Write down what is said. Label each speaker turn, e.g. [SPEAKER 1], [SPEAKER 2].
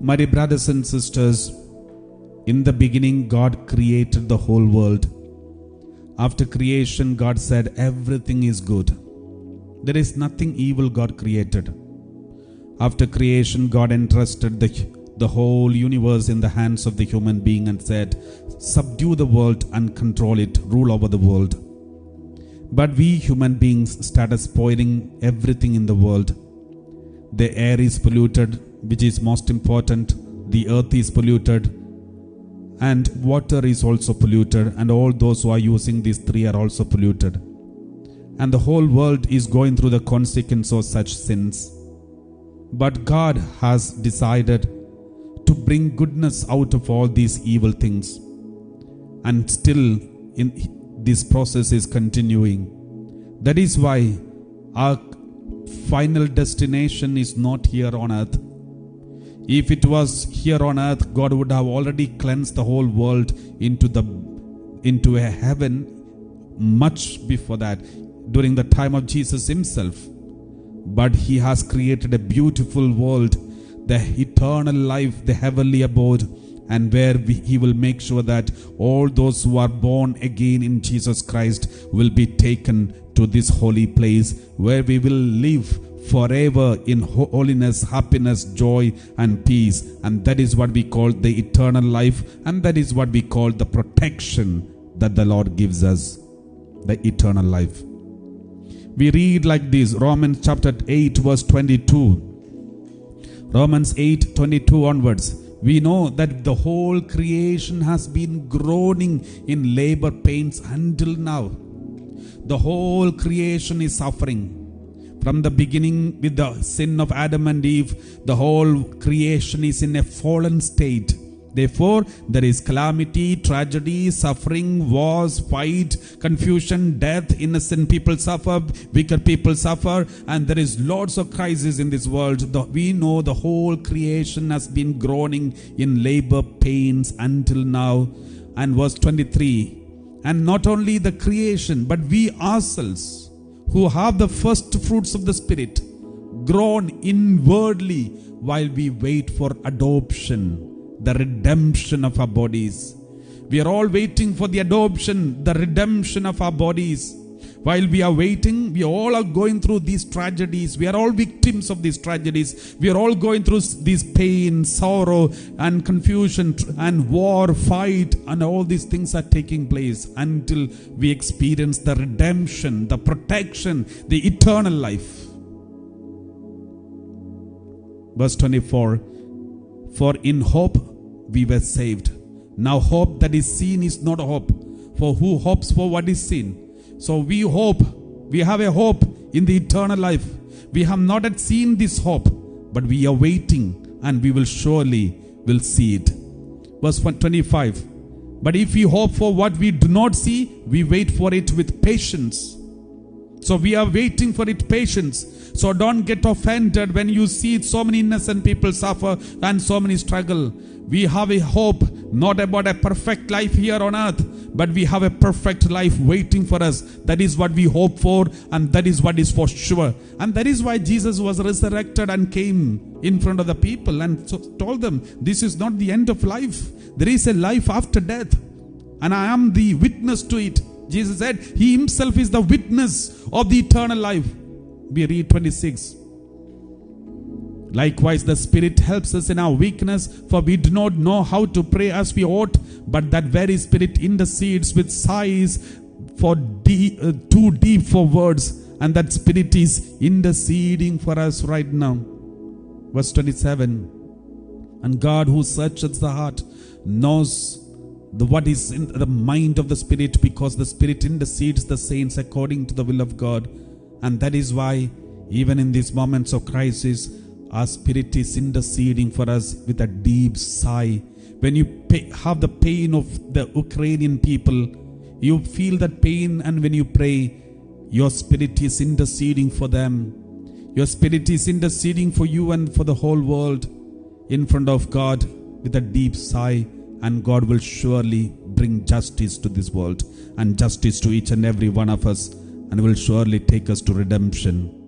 [SPEAKER 1] My dear brothers and sisters, in the beginning God created the whole world. After creation, God said everything is good. There is nothing evil God created. After creation, God entrusted the whole universe in the hands of the human being and said, subdue the world and control it, rule over the world. But we human beings started spoiling everything in the world. The air is polluted, which is most important. The earth is polluted, and water is also polluted, and all those who are using these three are also polluted. And the whole world is going through the consequence of such sins. But God has decided to bring goodness out of all these evil things. And still this process is continuing. That is why our final destination is not here on earth. If it was here on earth, God would have already cleansed the whole world into a heaven much before that, during the time of Jesus himself. But he has created a beautiful world, the eternal life, the heavenly abode, and where he will make sure that all those who are born again in Jesus Christ will be taken to this holy place where we will live forever in holiness, happiness, joy and peace. And that is what we call the eternal life, and that is what we call the protection that the Lord gives us, the eternal life. We read like this, Romans chapter 8 verse 22. Romans 8, 22 onwards. We know that the whole creation has been groaning in labor pains until now. The whole creation is suffering. From the beginning, with the sin of Adam and Eve, the whole creation is in a fallen state. Therefore, there is calamity, tragedy, suffering, wars, fight, confusion, death. Innocent people suffer, wicked people suffer, and there is lots of crises in this world. We know the whole creation has been groaning in labor pains until now. And verse 23, and not only the creation, but we ourselves, who have the first fruits of the Spirit, groan inwardly while we wait for adoption, the redemption of our bodies. We are all waiting for the adoption, the redemption of our bodies. While we are waiting, we all are going through these tragedies. We are all victims of these tragedies. We are all going through these pain, sorrow and confusion and war, fight, and all these things are taking place until we experience the redemption, the protection, the eternal life. Verse 24, for in hope we were saved. Now hope that is seen is not a hope, for who hopes for what is seen? So we hope, we have a hope in the eternal life. We have not yet seen this hope, but we are waiting, and we will surely see it. Verse 25, but if we hope for what we do not see, we wait for it with patience. So we are waiting for it patience. So don't get offended when you see so many innocent people suffer and so many struggle. We have a hope, not about a perfect life here on earth, but we have a perfect life waiting for us. That is what we hope for, and that is what is for sure. And that is why Jesus was resurrected and came in front of the people and told them, this is not the end of life. There is a life after death, and I am the witness to it. Jesus said he himself is the witness of the eternal life. We read 26. Likewise, the Spirit helps us in our weakness, for we do not know how to pray as we ought, but that very Spirit intercedes with sighs too deep for words, and that Spirit is interceding for us right now. Verse 27. And God, who searches the heart, knows what is in the mind of the Spirit, because the Spirit intercedes the saints according to the will of God. And that is why even in these moments of crisis, our Spirit is interceding for us with a deep sigh. When you have the pain of the Ukrainian people, you feel that pain, and when you pray, your Spirit is interceding for them. Your Spirit is interceding for you and for the whole world in front of God with a deep sigh, and God will surely bring justice to this world and justice to each and every one of us, and will surely take us to redemption.